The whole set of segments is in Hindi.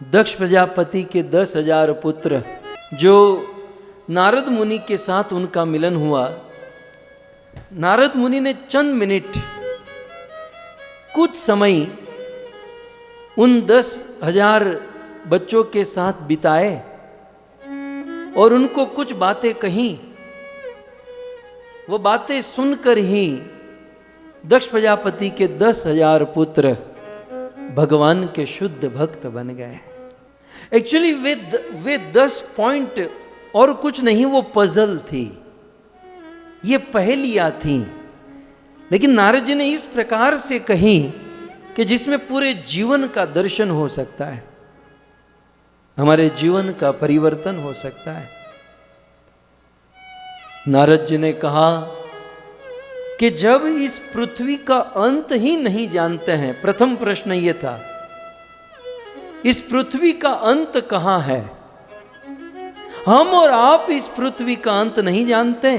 दक्ष प्रजापति के 10,000 पुत्र, जो नारद मुनि के साथ उनका मिलन हुआ। नारद मुनि ने चंद मिनट, कुछ समय उन 10,000 बच्चों के साथ बिताए और उनको कुछ बातें कहीं। वो बातें सुनकर ही दक्ष प्रजापति के 10,000 पुत्र भगवान के शुद्ध भक्त बन गए। एक्चुअली वे 10 पॉइंट और कुछ नहीं, वो पजल थी, ये पहेलियां थी, लेकिन नारद जी ने इस प्रकार से कही कि जिसमें पूरे जीवन का दर्शन हो सकता है, हमारे जीवन का परिवर्तन हो सकता है। नारद जी ने कहा कि जब इस पृथ्वी का अंत ही नहीं जानते हैं, प्रथम प्रश्न ये था, इस पृथ्वी का अंत कहां है? हम और आप इस पृथ्वी का अंत नहीं जानते,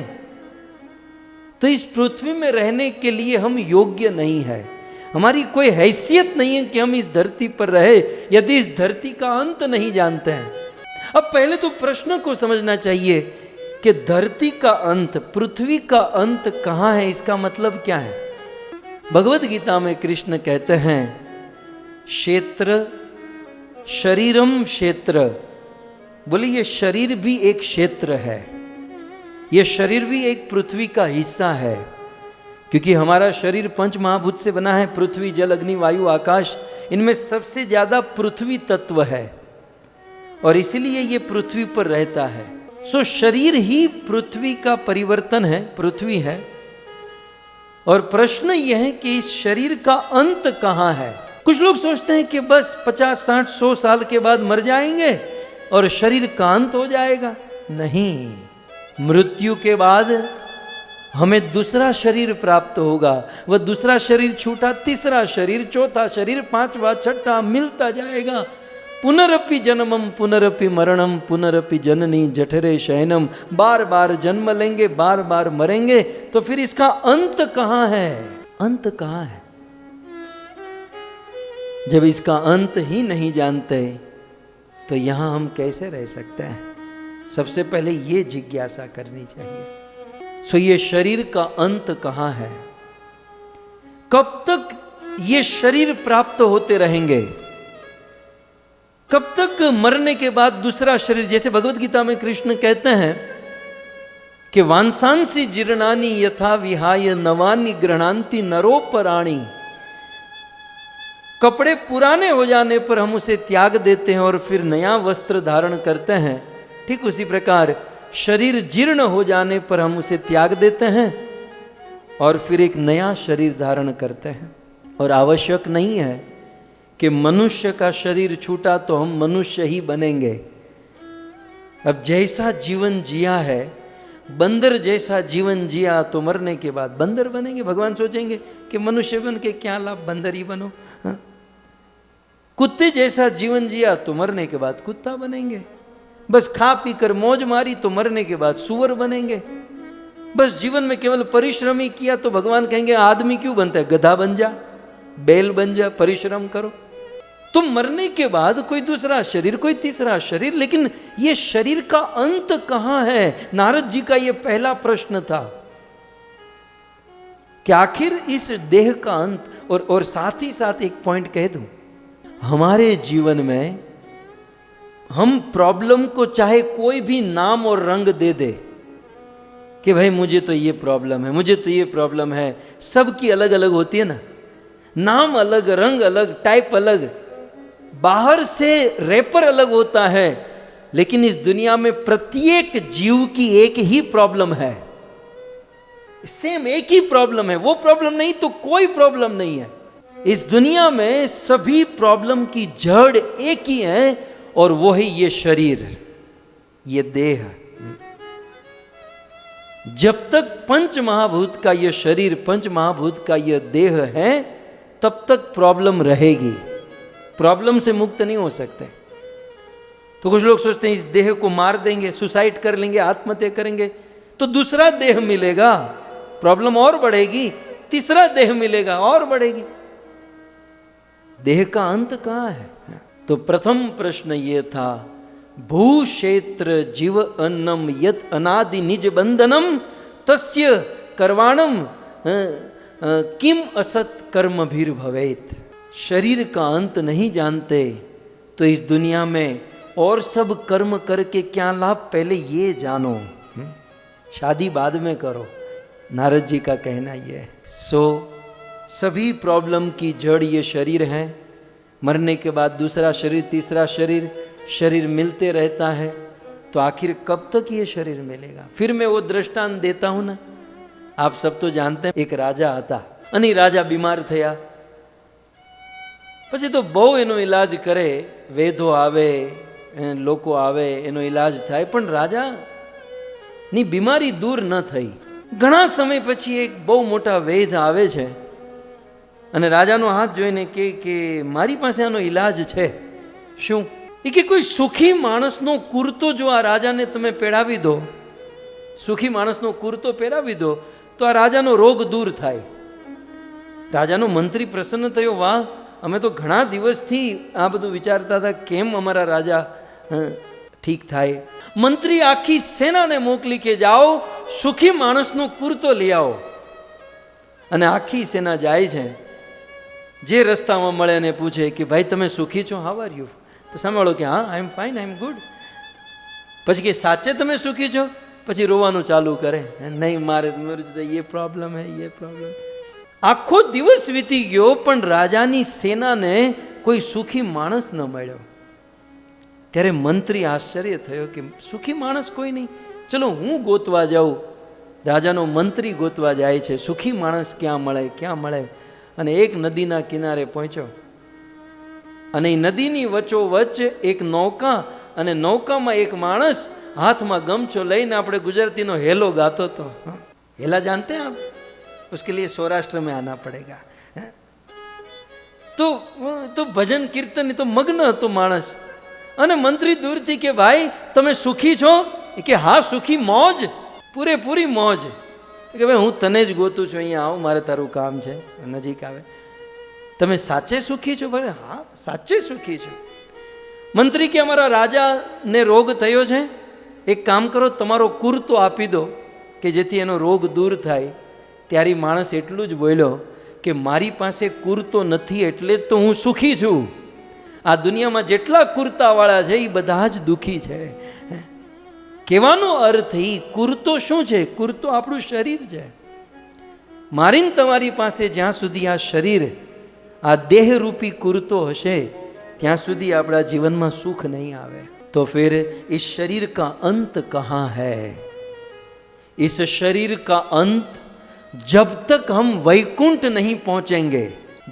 तो इस पृथ्वी में रहने के लिए हम योग्य नहीं है, हमारी कोई हैसियत नहीं है कि हम इस धरती पर रहे, यदि इस धरती का अंत नहीं जानते हैं। अब पहले तो प्रश्न को समझना चाहिए कि धरती का अंत, पृथ्वी का अंत कहां है, इसका मतलब क्या है? भगवत गीता में कृष्ण कहते हैं, क्षेत्र शरीरम क्षेत्र, बोले ये शरीर भी एक क्षेत्र है, ये शरीर भी एक पृथ्वी का हिस्सा है, क्योंकि हमारा शरीर पंच महाभूत से बना है, पृथ्वी जल अग्नि वायु आकाश, इनमें सबसे ज्यादा पृथ्वी तत्व है और इसलिए ये पृथ्वी पर रहता है। सो शरीर ही पृथ्वी का परिवर्तन है, पृथ्वी है। और प्रश्न यह है कि इस शरीर का अंत कहां है? कुछ लोग सोचते हैं कि बस 50, 60, 100 साल के बाद मर जाएंगे और शरीर का अंत हो जाएगा। नहीं, मृत्यु के बाद हमें दूसरा शरीर प्राप्त होगा, वह दूसरा शरीर छूटा, तीसरा शरीर, चौथा शरीर, पांचवा, छठा, मिलता जाएगा। पुनरपि जन्मम पुनरपि मरणम पुनरपि जननी जठरे शयनम, बार बार जन्म लेंगे, बार बार मरेंगे, तो फिर इसका अंत कहां है? अंत कहां है? जब इसका अंत ही नहीं जानते तो यहां हम कैसे रह सकते हैं? सबसे पहले ये जिज्ञासा करनी चाहिए। सो ये शरीर का अंत कहां है? कब तक ये शरीर प्राप्त होते रहेंगे? कब तक मरने के बाद दूसरा शरीर? जैसे भगवत गीता में कृष्ण कहते हैं कि वांसांसी जीर्णानि यथा विहाय नवानि गृह्णान्ति नरोपराणि, कपड़े पुराने हो जाने पर हम उसे त्याग देते हैं और फिर नया वस्त्र धारण करते हैं, ठीक उसी प्रकार शरीर जीर्ण हो जाने पर हम उसे त्याग देते हैं और फिर एक नया शरीर धारण करते हैं। और आवश्यक नहीं है कि मनुष्य का शरीर छूटा तो हम मनुष्य ही बनेंगे। अब जैसा जीवन जिया है, बंदर जैसा जीवन जिया तो मरने के बाद बंदर बनेंगे। भगवान सोचेंगे कि मनुष्य बन के क्या लाभ, बंदर ही बनो। हाँ? कुत्ते जैसा जीवन जिया तो मरने के बाद कुत्ता बनेंगे। बस खा पी कर मौज मारी तो मरने के बाद सूअर बनेंगे। बस जीवन में केवल परिश्रम ही किया तो भगवान कहेंगे आदमी क्यों बनता है, गधा बन जा, बैल बन जा, परिश्रम करो। तो मरने के बाद कोई दूसरा शरीर, कोई तीसरा शरीर, लेकिन ये शरीर का अंत कहां है? नारद जी का ये पहला प्रश्न था कि आखिर इस देह का अंत। और साथ ही साथ एक पॉइंट कह दूं, हमारे जीवन में हम प्रॉब्लम को चाहे कोई भी नाम और रंग दे दे कि भाई मुझे तो ये प्रॉब्लम है, मुझे तो ये प्रॉब्लम है, सबकी अलग अलग होती है ना, नाम अलग, रंग अलग, टाइप अलग, बाहर से रैपर अलग होता है, लेकिन इस दुनिया में प्रत्येक जीव की एक ही प्रॉब्लम है, सेम एक ही प्रॉब्लम है। वो प्रॉब्लम नहीं तो कोई प्रॉब्लम नहीं है। इस दुनिया में सभी प्रॉब्लम की जड़ एक ही है और वो है ये शरीर, ये देह। जब तक पंच महाभूत का ये शरीर, पंच महाभूत का ये देह है, तब तक प्रॉब्लम रहेगी, प्रॉब्लम से मुक्त नहीं हो सकते। तो कुछ लोग सोचते हैं इस देह को मार देंगे, सुसाइड कर लेंगे, आत्महत्या करेंगे तो दूसरा देह मिलेगा, प्रॉब्लम और बढ़ेगी, तीसरा देह मिलेगा और बढ़ेगी। देह का अंत कहां है? तो प्रथम प्रश्न ये था, भू क्षेत्र जीव अन्नम यत अनादि निज बंधनम तस्य कर्वाणम किम असत कर्म भीर भवेत। शरीर का अंत नहीं जानते तो इस दुनिया में और सब कर्म करके क्या लाभ, पहले ये जानो। शादी बाद में करो, नारद जी का कहना ये है। सभी प्रॉब्लम की जड़ ये शरीर है। मरने के बाद दूसरा शरीर, तीसरा शरीर मिलते रहता है। तो आखिर कब तक ये शरीर मिलेगा? फिर मैं वो दृष्टांत देता हूं ना, आप सब तो जानते हैं। एक राजा હતા અને રાજા બીમાર થયા, પછી તો બહુ એનો ઇલાજ કરે, વેદો આવે, લોકો આવે, એનો ઇલાજ થાય, પણ રાજાની બીમારી દૂર ન થઈ। ઘણા સમય પછી એક બહુ મોટા વૈદ આવે છે અને રાજાનો હાથ જોઈને કે મારી પાસે આનો ઇલાજ છે। શું? એ કે કોઈ સુખી માણસનો કુર્તો જો આ રાજાને તમે પહેરાવી દો, સુખી માણસનો કુર્તો પહેરાવી દો તો આ રાજાનો રોગ દૂર થાય। રાજાનો મંત્રી પ્રસન્ન થયો, વાહ, અમે તો ઘણા દિવસથી આ બધું વિચારતા હતા, કેમ અમારા રાજા ઠીક થાય। મંત્રી આખી સેનાને મોકલી કે જાઓ સુખી માણસનો કુર્તો લઈ આવો। અને આખી સેના જાય છે। જે રસ્તામાં મળે ને પૂછે કે ભાઈ તમે સુખી છો, હાઉ આર યુ? તો સાંભળો કે હા, આઈ am fine, I M good. પછી કે સાચે તમે સુખી છો? પછી રોવાનું ચાલુ કરે, નહીં મારે ये प्रॉब्लम है, ये प्रॉब्लम। આખો દિવસ વીતી ગયો પણ રાજાની સેનાને કોઈ સુખી માણસ ન મળ્યો। ત્યારે મંત્રી આશ્ચર્ય થયો કે સુખી માણસ કોઈ નહીં, ચલો હું ગોતવા જાઉં। રાજાનો મંત્રી ગોતવા જાય છે, સુખી માણસ ક્યાં મળે, ક્યાં મળે। અને એક નદીના કિનારે પહોંચ્યો અને એ નદીની વચ્ચોવચ્ચ એક નૌકા, અને નૌકામાં એક માણસ हाथ में गमछो लईने, આપણે गुजराती नो हेलो गातो तो। हेला जानते हैं आप? उसके लिए सौराष्ट्र में आना पड़ेगा। तो भजन कीर्तन तो मग्न तो मानस। अने मंत्री दूर थी के भाई तमे सुखी छो? के हाँ सुखी, मौज, पूरी मौज। के भाई हूँ तने ज गोतू छो, अहीं आव, मारे तारू काम छे, नजीक आवे। तमे साचे सुखी छो? भाई हाँ साचे सुखी छो। मंत्री के अमारा राजा ने रोग थयो छे, एक काम करो, तमारो कुर्तो आपी दो कि जेथी एनो रोग दूर थाय। त्यारी माणस एटलुं ज बोल्यो कि मारी पासे कुर्तो नथी एटले तो हूँ सुखी छूं। आ दुनियामां जेटला कुर्तावाळा छे ए बधा ज दुखी छे। कहेवानो अर्थ ई कुर्तो शुं छे? कुर्तो आपणुं शरीर छे। मारीने तमारी पासे ज्यां सुधी आ शरीर, आ देहरूपी कुर्तो हशे त्यां सुधी आपणा जीवनमां सुख नहीं आवे। तो फिर इस शरीर का अंत कहाँ है? इस शरीर का अंत जब तक हम वैकुंठ नहीं पहुंचेंगे,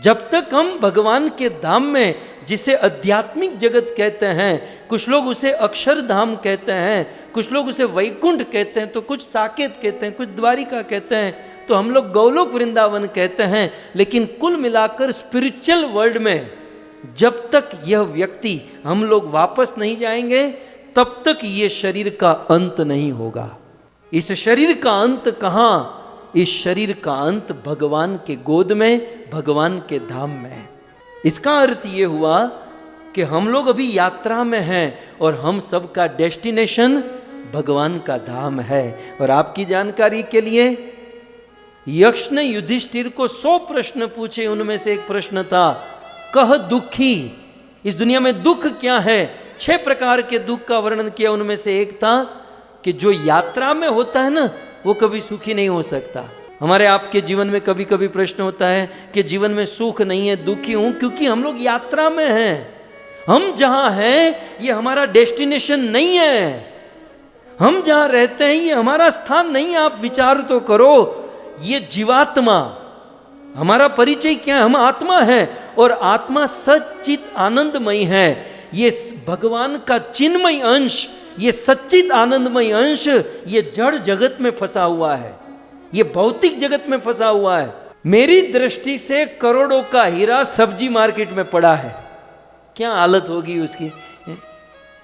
जब तक हम भगवान के धाम में, जिसे आध्यात्मिक जगत कहते हैं, कुछ लोग उसे अक्षरधाम कहते हैं, कुछ लोग उसे वैकुंठ कहते हैं, तो कुछ साकेत कहते हैं, कुछ द्वारिका कहते हैं, तो हम लोग गौलोक वृंदावन कहते हैं। लेकिन कुल मिलाकर स्पिरिचुअल वर्ल्ड में जब तक यह व्यक्ति, हम लोग वापस नहीं जाएंगे, तब तक ये शरीर का अंत नहीं होगा। इस शरीर का अंत कहाँ? इस शरीर का अंत भगवान के गोद में, भगवान के धाम में। इसका अर्थ ये हुआ कि हम लोग अभी यात्रा में हैं और हम सब का डेस्टिनेशन भगवान का धाम है। और आपकी जानकारी के लिए, यक्ष ने युधिष्ठिर को 100 प्रश्न पूछे, उनमें से एक प्रश्न था, कह दुखी, इस दुनिया में दुख क्या है? 6 प्रकार के दुख का वर्णन किया। उनमें से एक था कि जो यात्रा में होता है ना, वो कभी सुखी नहीं हो सकता। हमारे आपके जीवन में कभी कभी प्रश्न होता है कि जीवन में सुख नहीं है, दुखी हूं, क्योंकि हम लोग यात्रा में हैं। हम जहां हैं ये हमारा डेस्टिनेशन नहीं है। हम जहां रहते हैं ये हमारा स्थान नहीं है। आप विचार तो करो, ये जीवात्मा, हमारा परिचय क्या है? हम आत्मा है और आत्मा सच्चित आनंदमय है। ये भगवान का चिन्मय अंश, ये सच्चित आनंदमय अंश, ये जड़ जगत में फंसा हुआ है, ये भौतिक जगत में फंसा हुआ है। मेरी दृष्टि से करोड़ों का हीरा सब्जी मार्केट में पड़ा है, क्या हालत होगी उसकी?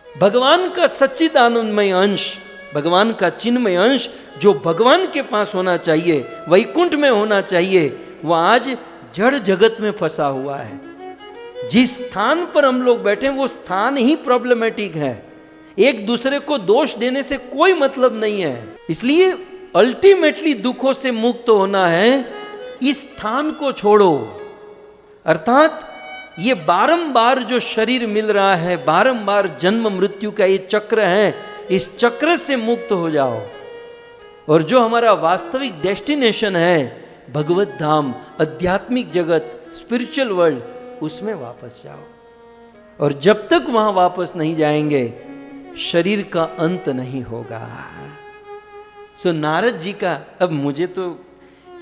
भगवान का सच्चित आनंदमय अंश, भगवान का चिन्मय अंश जो भगवान के पास होना चाहिए, वैकुंठ में होना चाहिए, वह आज जड़ जगत में फंसा हुआ है। जिस स्थान पर हम लोग बैठे हैं वो स्थान ही प्रॉब्लमेटिक है। एक दूसरे को दोष देने से कोई मतलब नहीं है। इसलिए अल्टीमेटली दुखों से मुक्त होना है, इस स्थान को छोड़ो। अर्थात ये बारंबार जो शरीर मिल रहा है, बारंबार जन्म मृत्यु का ये चक्र है, इस चक्र से मुक्त हो जाओ और जो हमारा वास्तविक डेस्टिनेशन है भगवत धाम, आध्यात्मिक जगत, स्पिरिचुअल वर्ल्ड, उसमें वापस जाओ। और जब तक वहां वापस नहीं जाएंगे शरीर का अंत नहीं होगा। सो नारद जी का, अब मुझे तो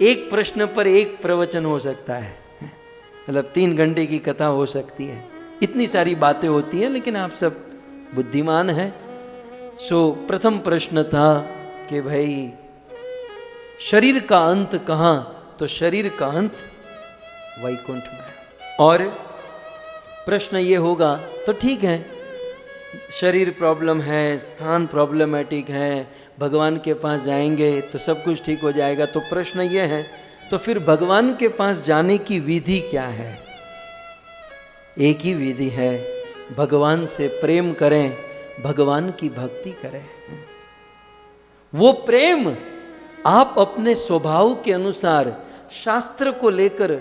एक प्रश्न पर एक प्रवचन हो सकता है, मतलब 3 घंटे की कथा हो सकती है, इतनी सारी बातें होती हैं, लेकिन आप सब बुद्धिमान हैं। सो प्रथम प्रश्न था कि भाई शरीर का अंत कहाँ? तो शरीर का अंत वैकुंठ में। और प्रश्न ये होगा तो ठीक है, शरीर प्रॉब्लम है, स्थान प्रॉब्लमेटिक है, भगवान के पास जाएंगे तो सब कुछ ठीक हो जाएगा। तो प्रश्न ये है, तो फिर भगवान के पास जाने की विधि क्या है? एक ही विधि है, भगवान से प्रेम करें, भगवान की भक्ति करें। वो प्रेम आप अपने स्वभाव के अनुसार शास्त्र को लेकर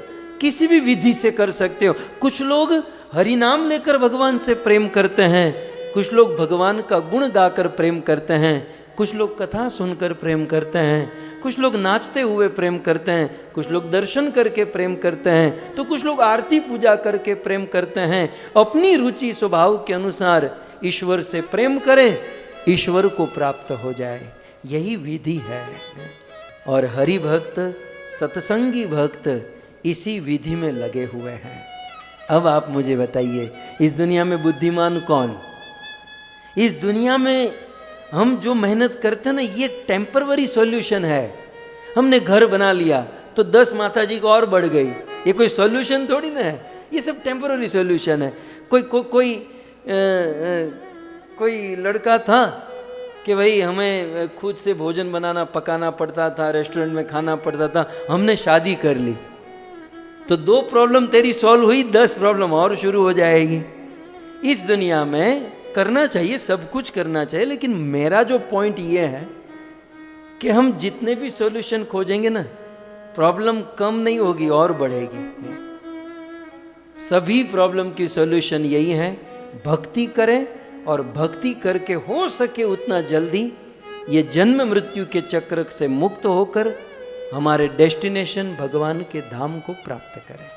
किसी भी विधि से कर सकते हो। कुछ लोग हरि नाम लेकर भगवान से प्रेम करते हैं, कुछ लोग भगवान का गुण गाकर प्रेम करते हैं, कुछ लोग कथा सुनकर प्रेम करते हैं, कुछ लोग नाचते हुए प्रेम करते हैं, कुछ लोग दर्शन करके प्रेम करते हैं, तो कुछ लोग आरती पूजा करके प्रेम करते हैं। अपनी रुचि स्वभाव के अनुसार ईश्वर से प्रेम करें, ईश्वर को प्राप्त हो जाए, यही विधि है। और हरि भक्त, सत्संगी भक्त इसी विधि में लगे हुए हैं। अब आप मुझे बताइए, इस दुनिया में बुद्धिमान कौन? इस दुनिया में हम जो मेहनत करते हैं ना, ये टेम्परवरी सॉल्यूशन है। हमने घर बना लिया तो 10 माता जी को और बढ़ गई, ये कोई सॉल्यूशन थोड़ी ना है, ये सब टेम्परवरी सॉल्यूशन है। कोई लड़का था कि भाई हमें खुद से भोजन बनाना पकाना पड़ता था, रेस्टोरेंट में खाना पड़ता था, हमने शादी कर ली तो 2 प्रॉब्लम तेरी सॉल्व हुई, 10 प्रॉब्लम और शुरू हो जाएगी। इस दुनिया में करना चाहिए, सब कुछ करना चाहिए, लेकिन मेरा जो पॉइंट ये है कि हम जितने भी सॉल्यूशन खोजेंगे ना, प्रॉब्लम कम नहीं होगी और बढ़ेगी। सभी प्रॉब्लम की सॉल्यूशन यही है, भक्ति करें, और भक्ति करके हो सके उतना जल्दी ये जन्म मृत्यु के चक्र से मुक्त होकर हमारे डेस्टिनेशन भगवान के धाम को प्राप्त करें।